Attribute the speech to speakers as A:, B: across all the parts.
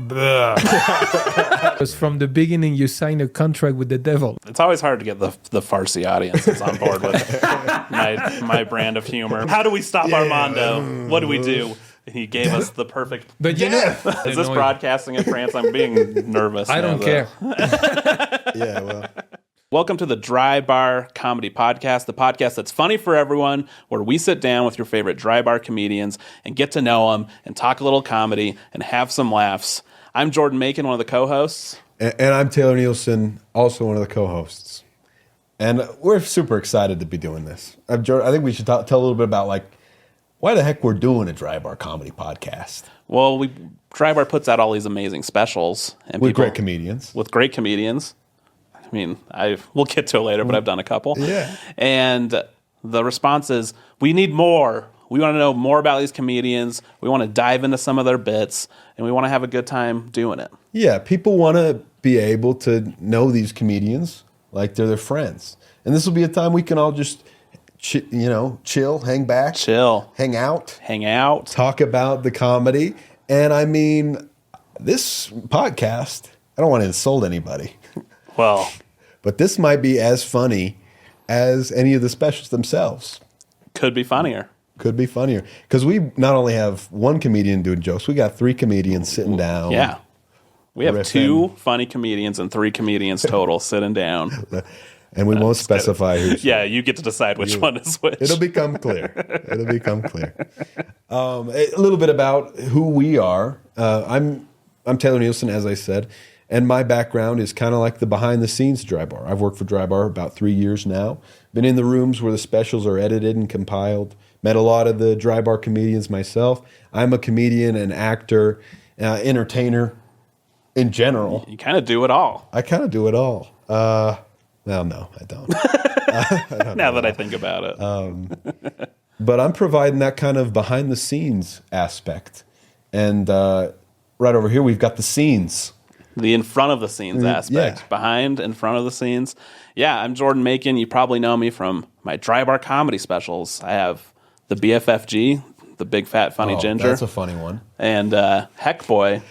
A: Because from the beginning, you signed a contract with the devil.
B: It's always hard to get the Farsi audiences on board with my brand of humor. How do we stop Armando? What do we do? And he gave us the perfect...
A: But you know...
B: Is this broadcasting in France? I'm being nervous.
A: I don't care.
C: Yeah, well...
B: Welcome to the Dry Bar Comedy Podcast, the podcast that's funny for everyone, where we sit down with your favorite dry bar comedians and get to know them and talk a little comedy and have some laughs. I'm Jordan Makin, one of the co-hosts.
C: And I'm Taylor Nielson, also one of the co-hosts. And we're super excited to be doing this. I think we should tell a little bit about, like, why the heck we're doing a Dry Bar Comedy Podcast.
B: Well, Dry Bar puts out all these amazing specials. And
C: with great comedians.
B: With great comedians. I mean, we'll get to it later, but I've done a couple.
C: Yeah.
B: And the response is, we need more. We want to know more about these comedians. We want to dive into some of their bits, and we want to have a good time doing it.
C: Yeah, people want to be able to know these comedians like they're their friends. And this will be a time we can all just, chill, hang back. Hang out. Talk about the comedy. And I mean, this podcast, I don't want to insult anybody.
B: Well,
C: but this might be as funny as any of the specials themselves.
B: Could be funnier.
C: Because we not only have one comedian doing jokes, we got three comedians sitting down.
B: Yeah. We have two funny comedians and three comedians total sitting down.
C: And we won't specify who's.
B: Yeah, you get to decide which one is which.
C: It'll become clear. A little bit about who we are. I'm Taylor Nielson, as I said. And my background is kind of like the behind-the-scenes Dry Bar. I've worked for Dry Bar about 3 years now. Been in the rooms where the specials are edited and compiled. Met a lot of the Dry Bar comedians myself. I'm a comedian, an actor, entertainer in general.
B: You kind of do it all.
C: I kind of do it all. Well, no, I don't.
B: Now that I think about it.
C: But I'm providing that kind of behind-the-scenes aspect. And right over here, we've got the scenes.
B: The in front of the scenes aspect.
C: Yeah.
B: Behind, in front of the scenes. Yeah, I'm Jordan Makin. You probably know me from my Dry Bar comedy specials. I have the BFFG, the Big Fat Funny Ginger.
C: That's a funny one.
B: And Heck Boy.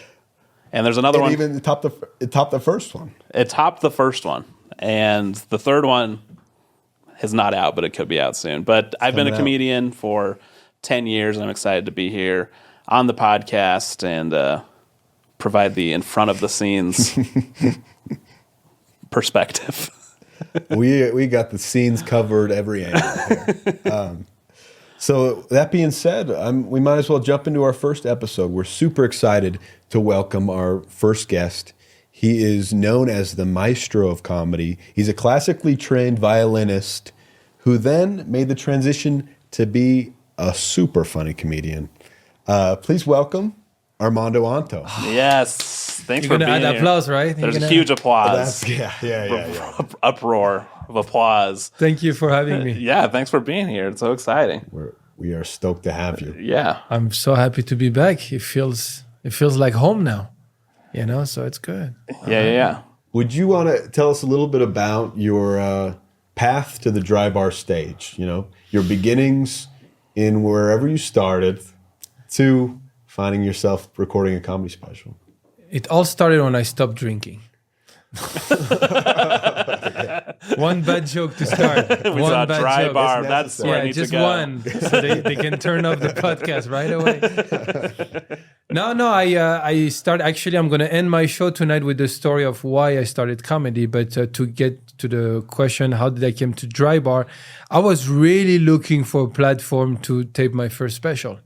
B: And there's another one.
C: Even it topped the first one.
B: It topped the first one. And the third one is not out, but it could be out soon. But I've been a comedian for 10 years, and I'm excited to be here on the podcast and provide the in front of the scenes perspective.
C: we got the scenes covered every angle here. So that being said, we might as well jump into our first episode. We're super excited to welcome our first guest. He is known as the Maestro of Comedy. He's a classically trained violinist who then made the transition to be a super funny comedian. Please welcome Armando Anto.
B: Yes. Thanks for being here.
A: You're going to add applause, right?
B: There's a huge applause.
C: Yeah.
B: Uproar of applause.
A: Thank you for having me.
B: Yeah, thanks for being here. It's so exciting.
C: We are stoked to have you.
B: Yeah.
A: I'm so happy to be back. It feels like home now, so it's good.
B: Yeah.
C: Would you want to tell us a little bit about your path to the Dry Bar stage? Your beginnings in wherever you started to finding yourself recording a comedy special.
A: It all started when I stopped drinking. One bad joke to start.
B: We saw a Dry Bar. That's where I need to go.
A: Just one, so they can turn off the podcast right away. No, I start. Actually, I'm going to end my show tonight with the story of why I started comedy. But to get to the question, how did I came to Dry Bar? I was really looking for a platform to tape my first special.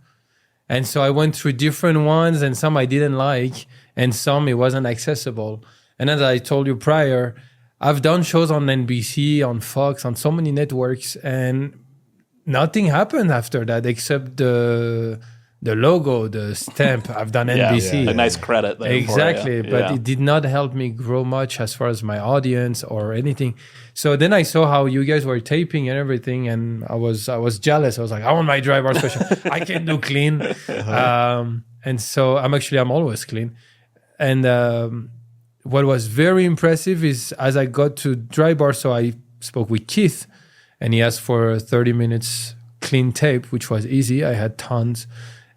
A: And so I went through different ones, and some I didn't like, and some it wasn't accessible. And as I told you prior, I've done shows on NBC, on Fox, on so many networks, and nothing happened after that except the logo, the stamp. I've done NBC.
B: A nice credit there.
A: Exactly, but it did not help me grow much as far as my audience or anything. So then I saw how you guys were taping and everything, and I was jealous. I was like, I want my Dry Bar special. I can do clean. And so I'm always clean. And what was very impressive is as I got to Dry Bar, so I spoke with Keith, and he asked for 30 minutes clean tape, which was easy. I had tons.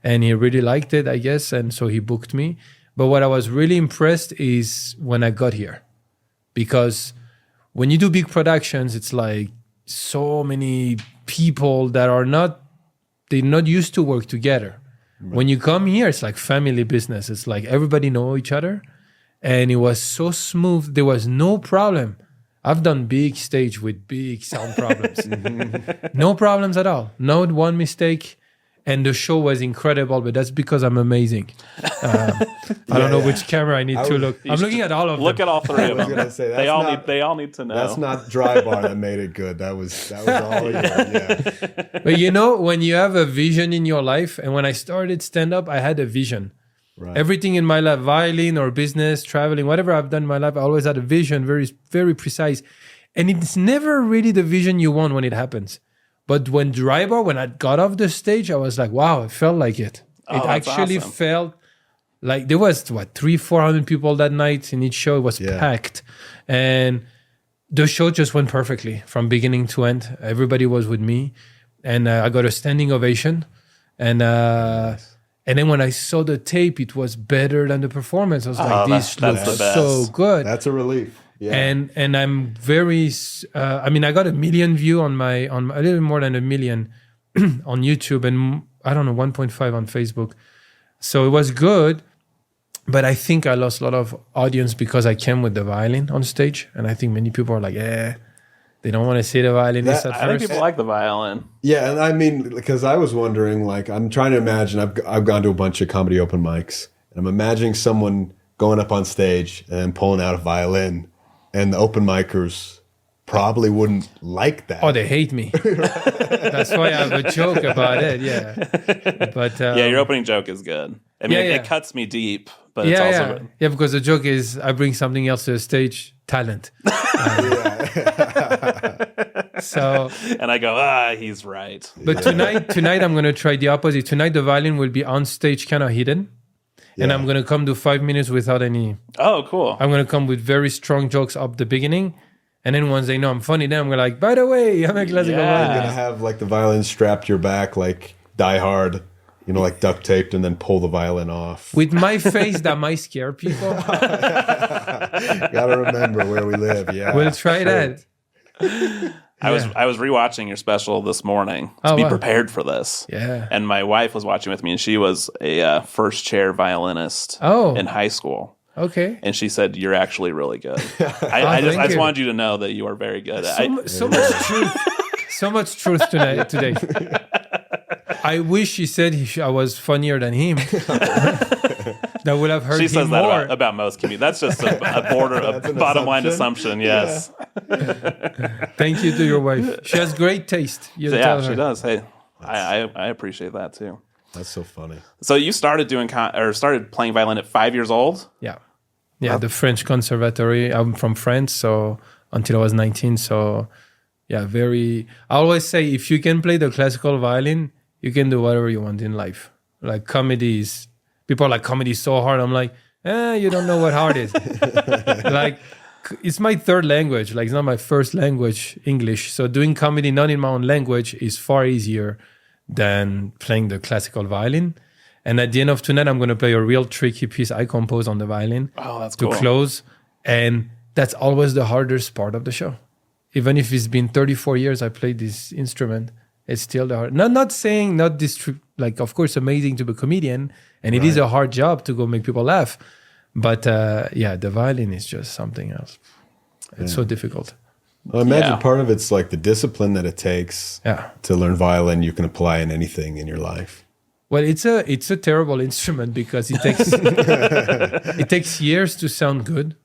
A: And he really liked it, I guess, and so he booked me. But what I was really impressed is when I got here, because when you do big productions, it's like so many people that they're not used to work together. Right. When you come here, it's like family business. It's like everybody know each other, and it was so smooth. There was no problem. I've done big stage with big sound problems. No problems at all. Not one mistake. And the show was incredible, but that's because I'm amazing. I don't know which camera I need to look. I'm looking at all of them.
B: Look at all three of them.
C: Say,
B: they all need to know.
C: That's not dry bar that made it good. That was all. Yeah.
A: But you know, when you have a vision in your life, and when I started stand up, I had a vision. Right. Everything in my life, violin or business, traveling, whatever I've done in my life, I always had a vision, very, very precise. And it's never really the vision you want when it happens. But when I got off the stage, I was like, wow, it felt like it. It actually
B: awesome.
A: felt like there was, 300-400 people that night in each show. It was packed. And the show just went perfectly from beginning to end. Everybody was with me. And I got a standing ovation. And then when I saw the tape, it was better than the performance. I was like, this looks so good.
C: That's a relief. Yeah.
A: And I'm very, I got 1 million views on a little more than 1 million on YouTube, and I don't know, 1.5 on Facebook. So it was good, but I think I lost a lot of audience because I came with the violin on stage, and I think many people are like, they don't want to see the violinist at first.
B: I think people like the violin.
C: Yeah, and I mean, because I was wondering, like, I'm trying to imagine, I've gone to a bunch of comedy open mics, and I'm imagining someone going up on stage and pulling out a violin. And the open micers probably wouldn't like that.
A: Oh, they hate me. That's why I have a joke about it. Yeah, but
B: your opening joke is good. I mean, it cuts me deep, but it's also
A: because the joke is I bring something else to the stage, talent. So
B: and I go, he's right.
A: But tonight I'm gonna try the opposite. Tonight the violin will be on stage, kind of hidden. And I'm going to come to 5 minutes without any...
B: Oh, cool.
A: I'm going to come with very strong jokes up the beginning. And then once they know I'm funny, then I'm going to like, by the way, I'm a classical violin.
C: You're going to have like the violin strapped to your back like Die Hard, like duct taped, and then pull the violin off.
A: With my face, that might scare people.
C: Got to remember where we live,
A: We'll try that.
B: I was rewatching your special this morning to be prepared for this.
A: Yeah.
B: And my wife was watching with me, and she was a first chair violinist in high school.
A: Okay.
B: And she said, you're actually really good. I just wanted you to know that you are very good.
A: So much truth. So much truth today. I wish she said I was funnier than him. That would have hurt him more. She says that
B: about most comedians. That's just a bottom line assumption. Yes.
A: Yeah. Thank you to your wife. She has great taste.
B: She does. Hey, I appreciate that too.
C: That's so funny.
B: So you started started playing violin at 5 years old?
A: Yeah. Yeah, the French conservatory. I'm from France, so until I was 19. So yeah, I always say if you can play the classical violin, you can do whatever you want in life. Like comedy is, people are like, comedy is so hard. I'm like, you don't know what hard is. Like, it's my third language. Like, it's not my first language, English. So doing comedy not in my own language is far easier than playing the classical violin. And at the end of tonight, I'm going to play a real tricky piece I composed on the violin.
B: Oh, that's cool.
A: To close. And that's always the hardest part of the show. Even if it's been 34 years I played this instrument, it's still the hard. Not saying like, of course, amazing to be a comedian, and it is a hard job to go make people laugh. But the violin is just something else. It's so difficult.
C: I imagine part of it's like the discipline that it takes to learn violin. You can apply in anything in your life.
A: Well, it's a terrible instrument because it takes it takes years to sound good.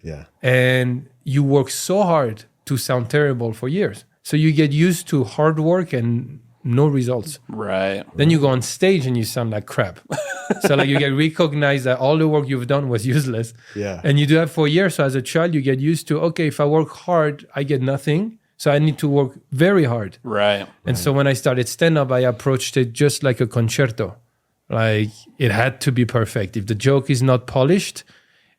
C: Yeah,
A: and you work so hard to sound terrible for years. So you get used to hard work and no results.
B: Right.
A: Then you go on stage and you sound like crap. So like you get recognized that all the work you've done was useless.
C: Yeah.
A: And you do that for years. So as a child, you get used to, okay, if I work hard, I get nothing. So I need to work very hard.
B: Right.
A: And so when I started stand-up, I approached it just like a concerto. Like it had to be perfect. If the joke is not polished,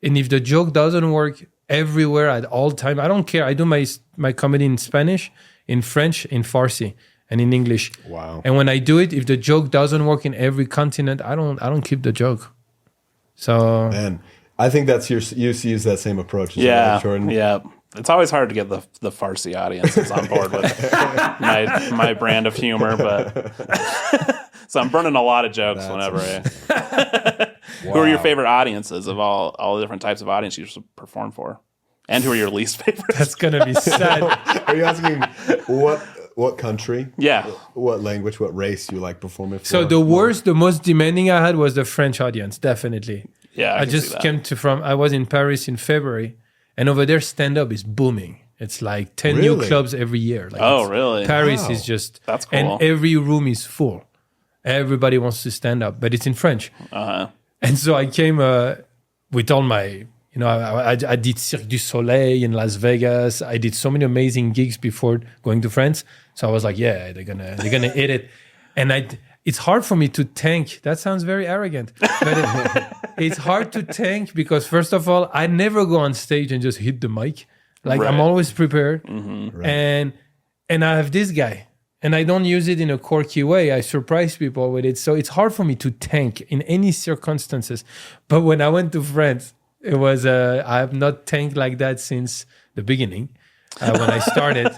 A: and if the joke doesn't work everywhere at all time, I don't care. I do my comedy in Spanish, in French, in Farsi, and in English.
C: Wow.
A: And when I do it, if the joke doesn't work in every continent, I don't keep the joke. So
C: And I think that's you use that same approach. As
B: Yeah,
C: well, Jordan.
B: yeah. It's always hard to get the Farsi audiences on board with my brand of humor, but so I'm burning a lot of jokes whenever. Who are your favorite audiences of all the different types of audience you perform for, and who are your least favorite?
A: that's gonna be sad.
C: Are you asking what country?
B: Yeah.
C: What language? What race you like performing for?
A: So the most demanding I had was the French audience, definitely.
B: Yeah,
A: I just came I was in Paris in February, and over there stand-up is booming. It's like 10 new
C: Really?
A: clubs every year. Like
B: Oh, really?
A: Paris
C: Wow.
A: is just...
B: That's cool.
A: And every room is full. Everybody wants to stand up, but it's in French.
B: Uh-huh.
A: And so I came with all my... You know, I did Cirque du Soleil in Las Vegas. I did so many amazing gigs before going to France. So I was like, yeah, they're gonna hit it. And it's hard for me to tank. That sounds very arrogant, but it's hard to tank because first of all, I never go on stage and just hit the mic. Like
B: Right.
A: I'm always prepared,
C: Right.
A: and I have this guy, and I don't use it in a quirky way. I surprise people with it, so it's hard for me to tank in any circumstances. But when I went to France, it was I have not tanked like that since the beginning. When I started,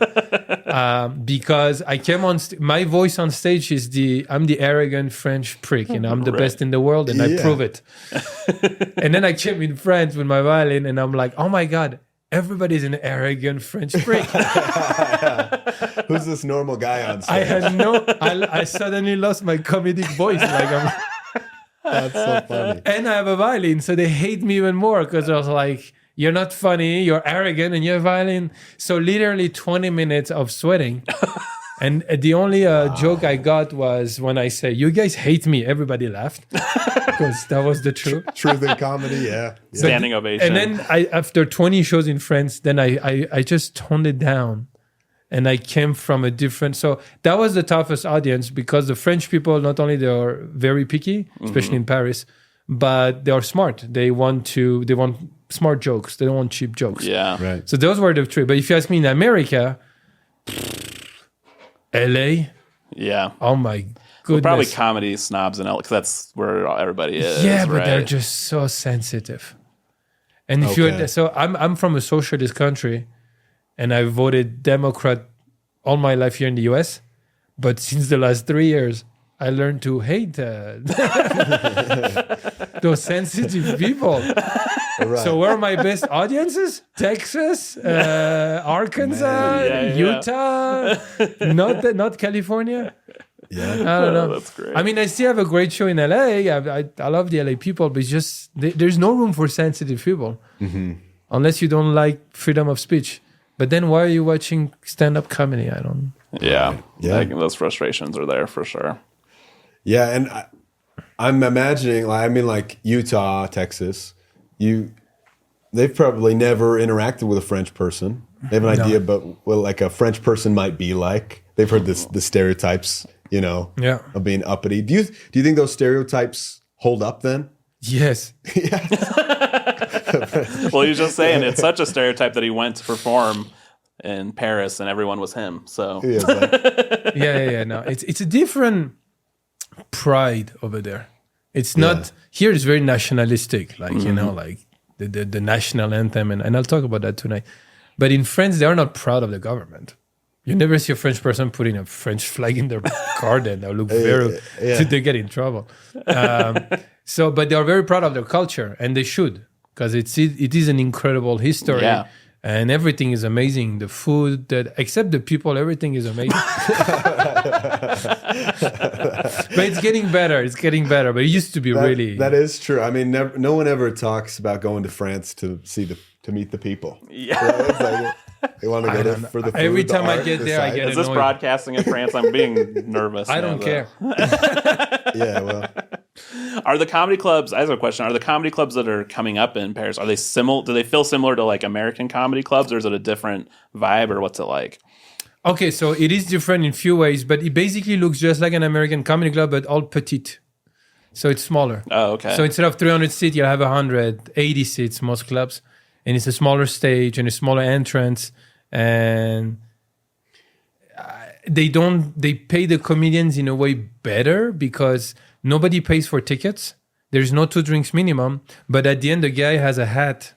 A: because I came on, my voice on stage is I'm the arrogant French prick, you know, I'm the
B: Right.
A: best in the world, and I
C: Yeah.
A: prove it. And then I came in France with my violin, and I'm like, oh my god, everybody's an arrogant French prick.
C: Who's this normal guy on stage?
A: I had I suddenly lost my comedic voice, like
C: That's so funny.
A: and I have a violin, so they hate me even more because I was like, you're not funny, you're arrogant, and you're a violin. So literally 20 minutes of sweating. And the only joke I got was when I say, you guys hate me, everybody laughed because that was the truth.
C: Truth in comedy, yeah.
B: Standing ovation.
A: And then after 20 shows in France, then I just toned it down. And I came from a different... So that was the toughest audience because the French people, not only they are very picky, especially in Paris, but they are smart. They want smart jokes. They don't want cheap jokes.
B: Yeah.
C: Right.
A: So those were the three. But if you ask me in America, LA,
B: Yeah.
A: oh my goodness.
B: Probably comedy snobs in LA because that's where everybody is.
A: Yeah, but
B: right?
A: they're just so sensitive. And if
C: Okay.
A: you're so I'm from a socialist country, and I voted Democrat all my life here in the US. But since the last 3 years, I learned to hate those sensitive people.
C: Right.
A: So where are my best audiences? Texas, Arkansas,
B: Yeah.
A: Utah, not California.
C: Yeah.
A: I don't know.
B: That's great.
A: I mean, I still have a great show in LA. I love the LA people, but it's just there's no room for sensitive people unless you don't like freedom of speech. But then why are you watching stand-up comedy? I don't.
B: Yeah.
C: Yeah.
B: Like, those frustrations are there for sure.
C: Yeah, and I'm imagining, like Utah, Texas, they've probably never interacted with a French person. They have an idea about what like a French person might be like. They've heard the stereotypes, you know,
A: Yeah.
C: of being uppity. Do you think those stereotypes hold up then?
A: Yes.
B: Well, you're just saying it's such a stereotype that he went to perform in Paris and everyone was him. So
C: Yeah, it's like-
A: Yeah. No, it's a different pride over there. It's not here. It's very nationalistic, like you know, like the national anthem, and I'll talk about that tonight. But in France, they are not proud of the government. You never see a French person putting a French flag in their garden. They look very, they get in trouble. But they are very proud of their culture, and they should, because it is an incredible history.
B: Yeah.
A: And everything is amazing. The food, except the people, everything is amazing. But it's getting better. It's getting better. But it used to be really.
C: that is true. I mean, no one ever talks about going to France to meet the people.
B: yeah.
C: Right? It's like, they want to go there for the food.
A: Every
C: the
A: time I
C: art,
A: get
C: the
A: there, I
C: sight.
A: get
B: Is this
A: annoyed.
B: broadcasting in France? I'm being nervous.
A: I
B: now,
A: don't
B: though.
A: care.
C: Yeah, well,
B: Are the comedy clubs? I have a question. Are the comedy clubs that are coming up in Paris? Are they similar? Do they feel similar to like American comedy clubs, or is it a different vibe, or what's it like?
A: Okay, so it is different in few ways, but it basically looks just like an American comedy club, but all petite. So it's smaller.
B: Oh, okay.
A: So instead of 300 seats, you'll have 180 seats, most clubs. And it's a smaller stage and a smaller entrance. And they pay the comedians in a way better because nobody pays for tickets. There's no 2 drinks minimum, but at the end, the guy has a hat,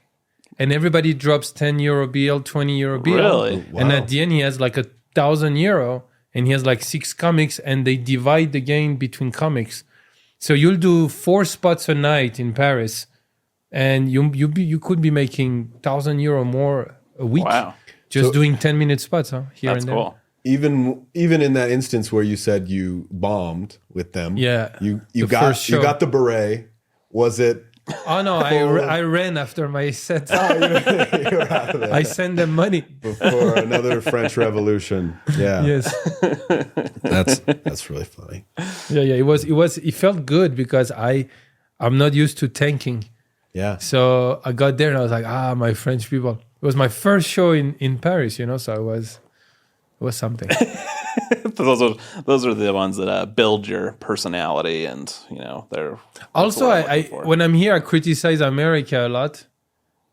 A: and everybody drops 10 euro bill, 20 euro bill.
B: Really?
C: Wow.
A: And at the end, he has like 1,000 euro, and he has like 6 comics, and they divide the game between comics. So you'll do 4 spots a night in Paris, and you could be making 1,000 euro more a week.
B: Wow.
A: Just doing 10-minute spots, here
B: That's
A: and there.
B: cool.
C: Even in that instance where you said you bombed with them,
A: Yeah.
C: you
A: The
C: got
A: first show.
C: you got the beret. Was it?
A: Oh no, I ran after my set.
C: You were out of there
A: I sent them money.
C: before another French Revolution. Yeah,
A: Yes.
C: that's really funny.
A: Yeah. It felt good because I'm not used to tanking.
C: Yeah,
A: So I got there and I was like, my French people. It was my first show in Paris, so it was something.
B: Those are the ones that build your personality, and they're
A: Also,
B: what I'm
A: I
B: looking for.
A: when I'm here, I criticize America a lot.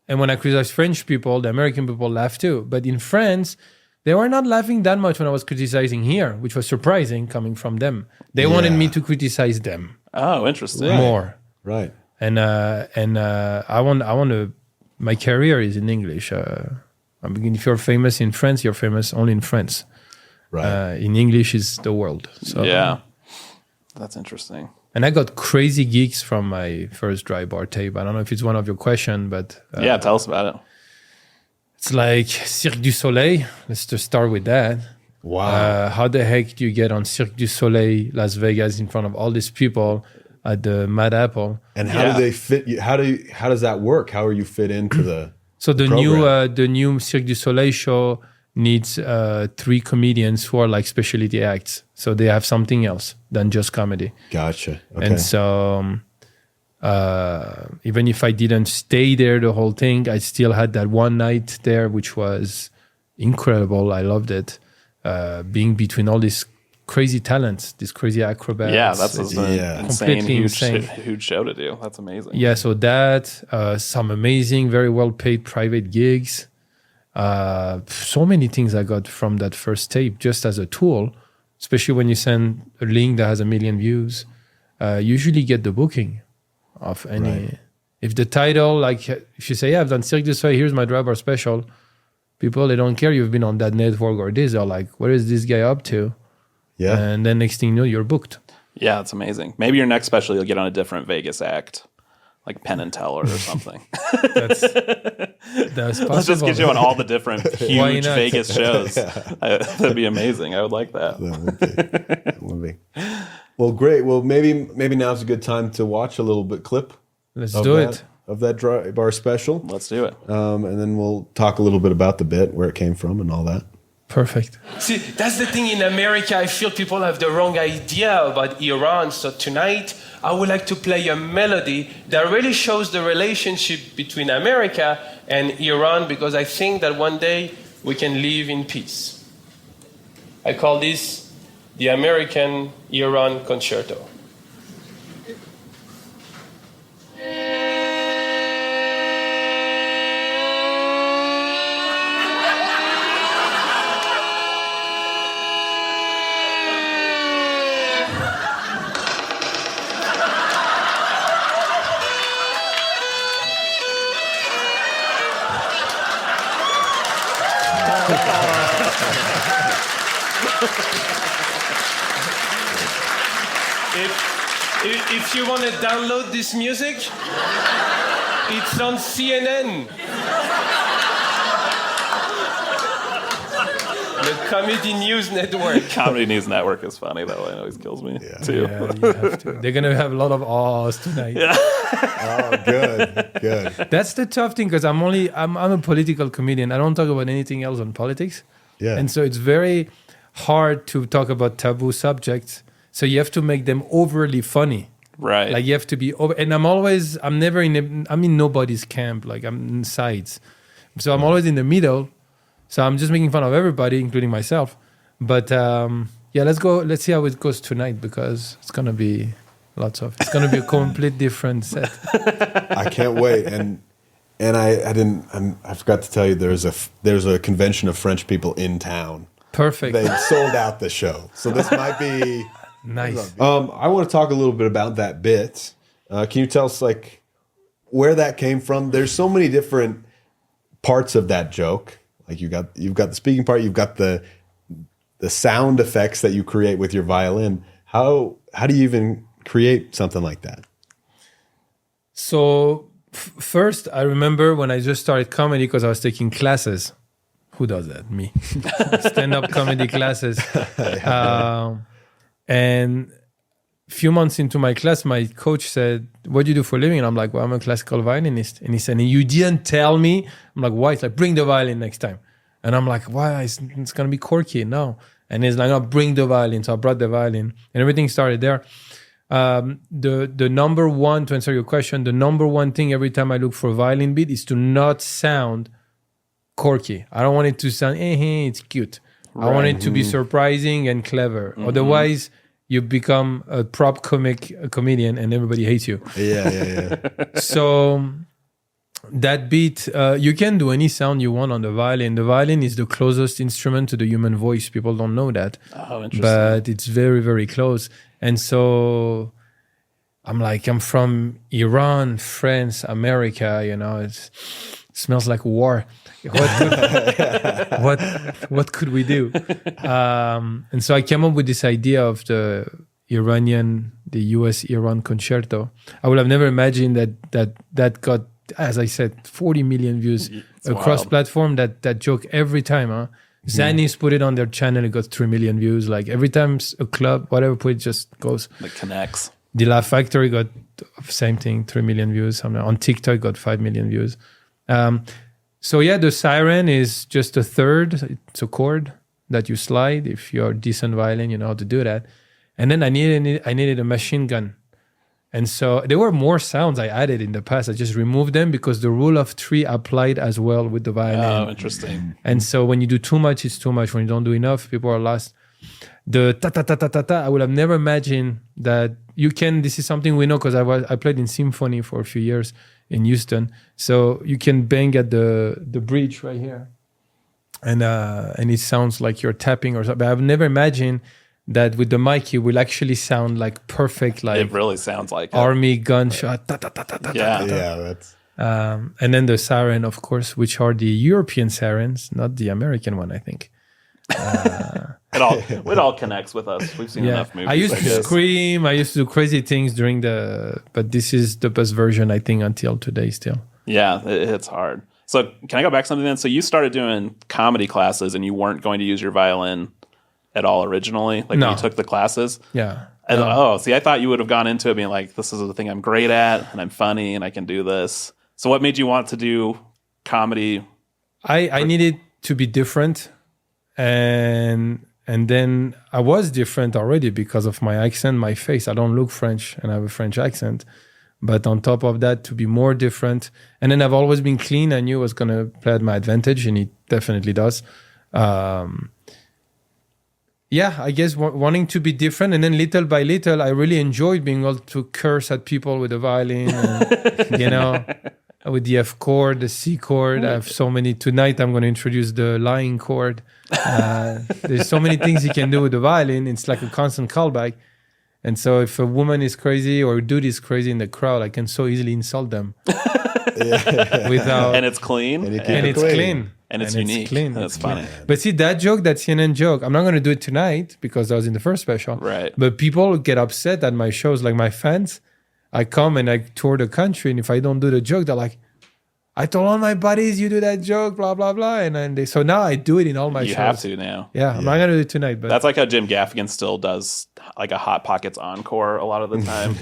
A: And when I criticize French people, the American people laugh too. But in France, they were not laughing that much when I was criticizing here, which was surprising coming from them. They wanted me to criticize them
B: Oh, interesting.
A: more.
C: right.
A: And I want to. My career is in English. I mean, if you're famous in France, you're famous only in France.
C: Right.
A: In English is the world. So
B: Yeah, that's interesting.
A: And I got crazy gigs from my first dry bar tape. I don't know if it's one of your questions, but
B: Yeah, tell us about it.
A: it's like Cirque du Soleil. Let's just start with that.
C: Wow.
A: How the heck do you get on Cirque du Soleil, Las Vegas, in front of all these people at the Mad Apple?
C: And how do they fit you? How does that work? How are you fit into the?
A: So the
C: program?
A: new Cirque du Soleil show needs 3 comedians who are like specialty acts. So they have something else than just comedy.
C: Gotcha. Okay.
A: And so even if I didn't stay there the whole thing, I still had that one night there, which was incredible. I loved it. Being between all these crazy talents, these crazy acrobats.
B: Yeah, that's an
A: Completely insane.
B: huge show to do. That's amazing.
A: Yeah, so that, some amazing, very well-paid private gigs. So many things I got from that first tape just as a tool, especially when you send a link that has 1 million views. Usually get the booking of any.
C: Right.
A: If the title, like if you say, yeah, I've done Cirque du Soleil, here's my dry bar special, people, they don't care you've been on that network or this. They're like, what is this guy up to?
C: Yeah.
A: And then next thing you know, you're booked.
B: Yeah, it's amazing. Maybe your next special, you'll get on a different Vegas act, like Penn and Teller or something.
A: That's possible.
B: Let's just get you on all the different
A: Why
B: huge
A: not?
B: Vegas shows. That'd be amazing. I would like that.
C: That would be. Well, great. Well, maybe now's a good time to watch a little bit clip.
A: Let's do
C: that,
A: it.
C: of that dry bar special,
B: Let's do it.
C: and then we'll talk a little bit about the bit, where it came from, and all that.
A: Perfect.
D: See, that's the thing in America. I feel people have the wrong idea about Iran. So tonight, I would like to play a melody that really shows the relationship between America and Iran, because I think that one day we can live in peace. I call this the American-Iran Concerto. If you want to download this music, it's on CNN. The Comedy News Network.
B: Comedy News Network is funny, though. It always kills me, too.
A: Yeah, you have to. They're going to have a lot of ahs tonight.
C: Oh, good.
A: That's the tough thing, because I'm a political comedian. I don't talk about anything else on politics.
C: Yeah.
A: And so it's very hard to talk about taboo subjects. So you have to make them overly funny.
B: Right.
A: Like you have to be over, and I'm in nobody's camp. Like I'm in sides. So I'm always in the middle. So I'm just making fun of everybody, including myself. But yeah, let's see how it goes tonight, because it's going to be it's going to be a complete different set.
C: I can't wait. And I forgot to tell you, there's a convention of French people in town.
A: Perfect.
C: They sold out the show, so this might be
A: Nice.
C: I want to talk a little bit about that bit. Can you tell us like where that came from? There's so many different parts of that joke. Like you've got the speaking part, you've got the sound effects that you create with your violin. How do you even create something like that?
A: So first, I remember when I just started comedy because I was taking classes. Who does that? Me. Stand-up comedy classes. And a few months into my class, my coach said, "What do you do for a living?" And I'm like, "Well, I'm a classical violinist." And he said, "You didn't tell me." I'm like, "Why?" He's like, "Bring the violin next time." And I'm like, "Why? It's going to be quirky." No. And he's like, "No, bring the violin." So I brought the violin and everything started there. The number one, to answer your question, the number one thing every time I look for a violin beat is to not sound quirky. I don't want it to sound, it's cute. Right. I want it to be surprising and clever. Mm-hmm. Otherwise, you become a prop comedian and everybody hates you.
C: Yeah.
A: So that beat, you can do any sound you want on the violin. The violin is the closest instrument to the human voice. People don't know that.
B: Oh, interesting.
A: But it's very, very close. And so I'm from Iran, France, America, it smells like war. What could we do? And so I came up with this idea of the US-Iran concerto. I would have never imagined that got, as I said, 40 million views across platform. That joke every time, huh? Zanis put it on their channel, it got 3 million views. Like every time a club, whatever, put it just goes.
B: It connects.
A: The Laugh Factory got same thing, 3 million views. On TikTok got 5 million views. So yeah, the siren is just a third. It's a chord that you slide. If you're a decent violin, you know how to do that. And then I needed a machine gun. And so there were more sounds I added in the past. I just removed them because the rule of three applied as well with the violin.
B: Oh, interesting.
A: And so when you do too much, it's too much. When you don't do enough, people are lost. The ta-ta-ta-ta-ta-ta, I would have never imagined that you can, this is something we know because I played in symphony for a few years in Houston. So you can bang at the bridge right here. And it sounds like you're tapping or something. But I've never imagined that with the mic, it will actually sound like perfect, like
B: it really sounds like
A: army gunshot.
C: That's.
A: And then the siren, of course, which are the European sirens, not the American one, I think.
B: It all connects with us. We've seen enough movies.
A: I used to scream. I used to do crazy things but this is the best version, I think, until today still.
B: Yeah, it's hard. So can I go back something then? So you started doing comedy classes and you weren't going to use your violin at all originally? Like when you took the classes?
A: Yeah.
B: See, I thought you would have gone into it being like, this is the thing I'm great at and I'm funny and I can do this. So what made you want to do comedy?
A: I needed to be different. And then I was different already because of my accent, my face. I don't look French and I have a French accent. But on top of that, to be more different. And then I've always been clean. I knew it was going to play at my advantage, and it definitely does. I guess wanting to be different. And then little by little, I really enjoyed being able to curse at people with a violin, and, with the F chord, the C chord. I have so many. Tonight, I'm going to introduce the lying chord. There's so many things you can do with the violin. It's like a constant callback. And so if a woman is crazy or a dude is crazy in the crowd, I can so easily insult them. Without,
B: and it's clean.
A: And it's clean.
B: And it's unique.
A: It's clean.
B: That's funny.
A: But see, that CNN joke, I'm not going to do it tonight because that was in the first special.
B: Right.
A: But people get upset at my shows, like my fans. I come and I tour the country, and if I don't do the joke, they're like, I told all my buddies you do that joke, blah, blah, blah. And then so now I do it in all my shows.
B: You have to now.
A: Yeah, I'm not going to do it tonight. But
B: that's like how Jim Gaffigan still does like a Hot Pockets encore a lot of the time.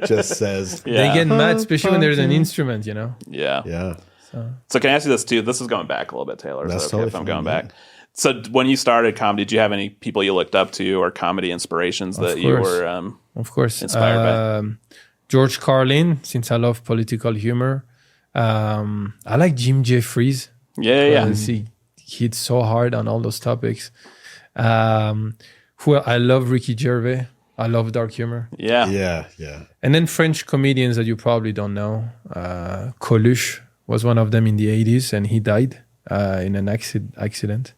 C: Just says.
A: They get mad, especially when there's an instrument,
B: Yeah. So can I ask you this too? This is going back a little bit, Taylor.
C: That's
B: so if I'm going back. So when you started comedy, did you have any people you looked up to or comedy inspirations that you were
A: of course
B: inspired by?
A: George Carlin, since I love political humor. I like Jim Jeffries.
B: Yeah.
A: He hits so hard on all those topics. I love Ricky Gervais. I love dark humor.
C: Yeah.
A: And then French comedians that you probably don't know. Coluche was one of them in the 80s, and he died in an accident.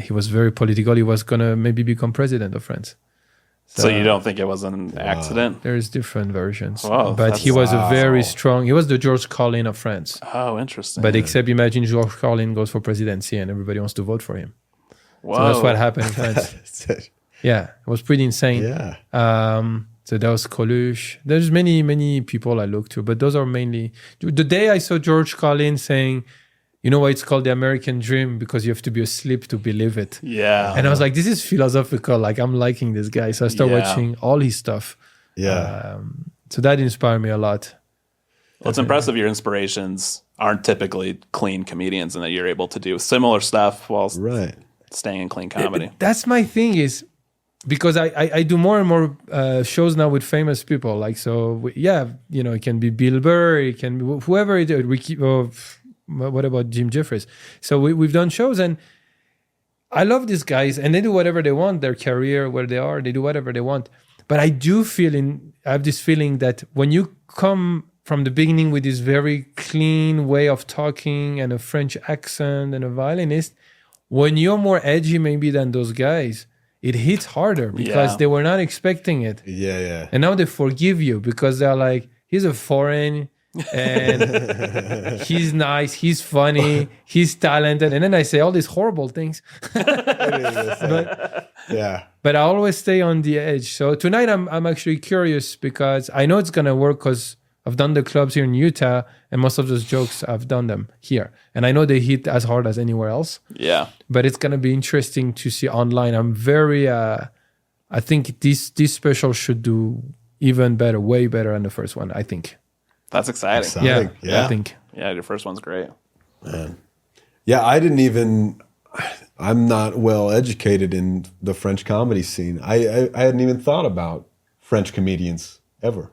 A: He was very political. He was going to maybe become president of France.
B: So you don't think it was an accident?
A: There's different versions.
B: Wow,
A: but he was a very strong, he was the George Carlin of France.
B: Oh, interesting.
A: But except imagine George Carlin goes for presidency and everybody wants to vote for him.
B: Whoa.
A: So that's what happened in France. Yeah, it was pretty insane.
C: Yeah.
A: So that was Coluche. There's many people I look to, but those are mainly... The day I saw George Carlin saying, you know why it's called the American dream? Because you have to be asleep to believe it.
B: Yeah.
A: And I was like, this is philosophical. Like, I'm liking this guy. So I started watching all his stuff.
C: Yeah.
A: So that inspired me a lot.
B: Well, it's impressive your inspirations aren't typically clean comedians and that you're able to do similar stuff while staying in clean comedy.
A: That's my thing is... Because I do more and more shows now with famous people. Like, so, it can be Bill Burr, it can be whoever it is. What about Jim Jeffries? So we've done shows, and I love these guys, and they do whatever they want, their career, where they are, they do whatever they want. But I have this feeling that when you come from the beginning with this very clean way of talking and a French accent and a violinist, when you're more edgy maybe than those guys, it hits harder because they were not expecting it.
C: Yeah.
A: And now they forgive you because they're like, he's a foreign and he's nice, he's funny, he's talented. And then I say all these horrible things. But I always stay on the edge. So tonight I'm actually curious because I know it's going to work because I've done the clubs here in Utah and most of those jokes I've done them here. And I know they hit as hard as anywhere else.
B: Yeah.
A: But it's going to be interesting to see online. I'm very, I think this special should do even better, way better than the first one, I think.
B: That's exciting.
A: Yeah, I think.
B: Yeah, your first one's great.
C: Man. Yeah, I'm not well educated in the French comedy scene. I hadn't even thought about French comedians ever.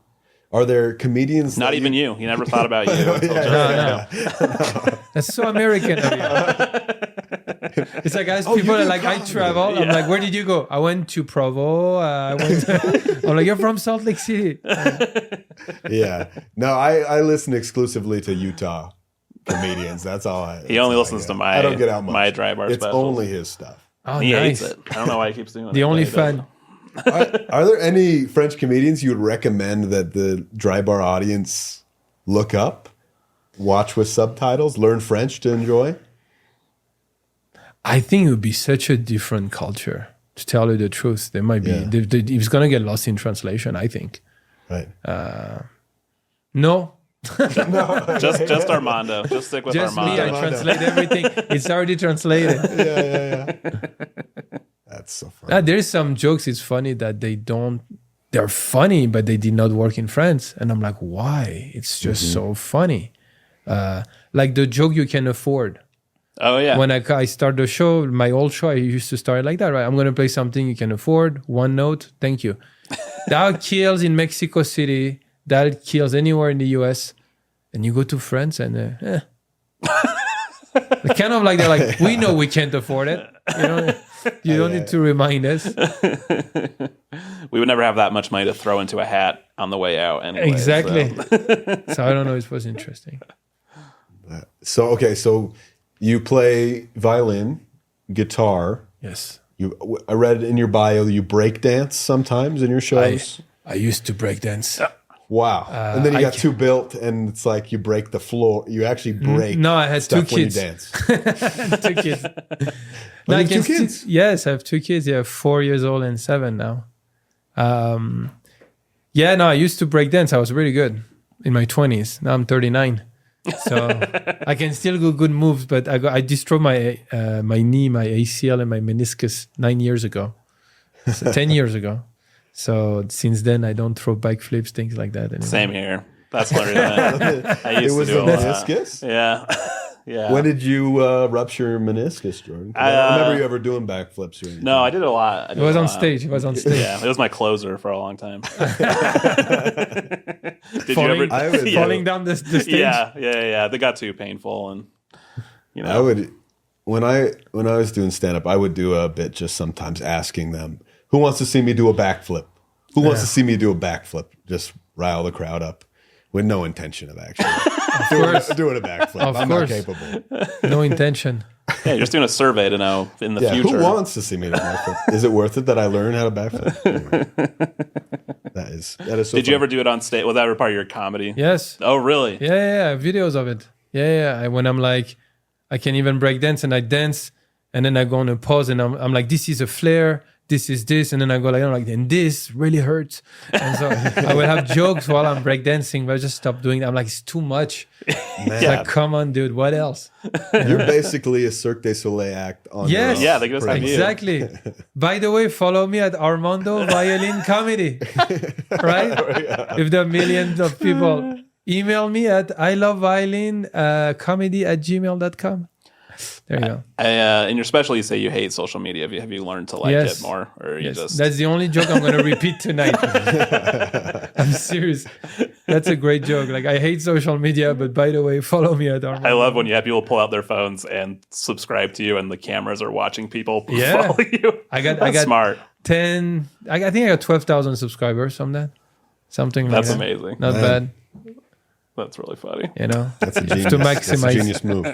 C: Are there comedians?
B: Not even you. You never thought about you. Until
A: No. That's so American of you. It's like people are like, I travel. I'm like, where did you go? I went to Provo. I'm like, you're from Salt Lake City.
C: Yeah. No, I listen exclusively to Utah comedians. That's all
B: He only listens to my,
C: I don't get out much.
B: my dry bar
C: It's
B: specials.
C: only his stuff.
A: Oh,
B: He
A: nice.
B: hates it. I don't know why he keeps doing it.
A: The only
B: but he does
A: fan.
B: it.
C: Are there any French comedians you would recommend that the dry bar audience look up, watch with subtitles, learn French to enjoy?
A: I think it would be such a different culture. To tell you the truth, there might be. It's gonna get lost in translation. I think.
C: Right.
A: No.
B: Just Armando. Just stick with
A: Just
B: Armando.
A: me. I translate everything. It's already translated.
C: Yeah. That's so funny.
A: There's some jokes. It's funny that they're funny, but they did not work in France. And I'm like, why? It's just so funny. Like the joke you can afford.
B: Oh, yeah.
A: When I start the show, my old show, I used to start like that, right? I'm going to play something you can afford. One note. Thank you. That kills in Mexico City. That kills anywhere in the US. And you go to France and kind of like they're like, we know we can't afford it. You don't need to remind us.
B: We would never have that much money to throw into a hat on the way out anyway.
A: Exactly. So I don't know. It was interesting.
C: So you play violin, guitar.
A: Yes.
C: I read in your bio you break dance sometimes in your shows.
A: I used to break dance.
C: Wow. And then you got two built and it's like you break the floor. You actually break.
A: No, I had two
C: stuff when
A: kids.
C: you dance.
A: 2 kids.
C: You have 2 kids?
A: Yes, I have 2 kids. Yeah, 4 years old and 7 now. I used to break dance. I was really good in my 20s. Now I'm 39. So I can still do good moves, but I destroyed my knee, my ACL, and my meniscus 9 years ago. So 10 years ago. So since then, I don't throw bike flips, things like that anymore.
B: Same here. That's what I used to do a lot.
C: Meniscus?
B: Yeah. Yeah.
C: When did you rupture your meniscus, Jordan? I don't remember you ever doing backflips or anything.
B: No, I did a lot.
A: It was on stage.
B: Yeah, it was my closer for a long time. Did
A: falling,
B: you ever
A: falling down the stage?
B: Yeah. They got too painful, and
C: I would when I was doing stand up, I would do a bit just sometimes asking them, who wants to see me do a backflip? Who wants to see me do a backflip? Just rile the crowd up. with no intention of actually
A: course.
C: doing a backflip.
A: Of
C: I'm
A: course.
C: not capable.
A: No intention.
B: Yeah, you're just doing a survey to know in the future.
C: Who wants to see me do a backflip? Is it worth it that I learn how to backflip? Anyway. That is so
B: Did you
C: fun.
B: ever do it on stage? Was that ever part of your comedy?
A: Yes.
B: Oh, really?
A: Yeah, videos of it. Yeah. When I'm like, I can even break dance and I dance, and then I go on a pause and I'm like, this is a flare, this is this, and then I go like, and this really hurts. And so I will have jokes while I'm break dancing, but I just stop doing that. I'm like, it's too much.
C: Man,
B: Yeah.
A: Like, come on, dude, what else?
C: you're basically a Cirque du Soleil act on your
A: Yes.
C: own.
B: Yeah, they just have you.
A: Exactly. By the way, follow me at Armando Violin Comedy. Right? If there are millions of people, email me at iloveviolincomedy@gmail.com. There you go.
B: In your special, you say you hate social media. Have you learned to like
A: Yes.
B: it more, or you
A: Yes.
B: just?
A: That's the only joke I'm going to repeat tonight. I'm serious. That's a great joke. Like, I hate social media, but by the way, follow me at Armando.
B: I love when you have people pull out their phones and subscribe to you, and the cameras are watching people
A: Yeah.
B: follow you.
A: I got
B: smart.
A: 10. I think I got 12,000 subscribers on that. Something like
B: That's
A: that.
B: amazing.
A: Not
C: Man.
A: bad.
B: That's really funny.
A: You know,
C: That's a genius.
A: to
C: That's a
A: maximize.
C: genius move.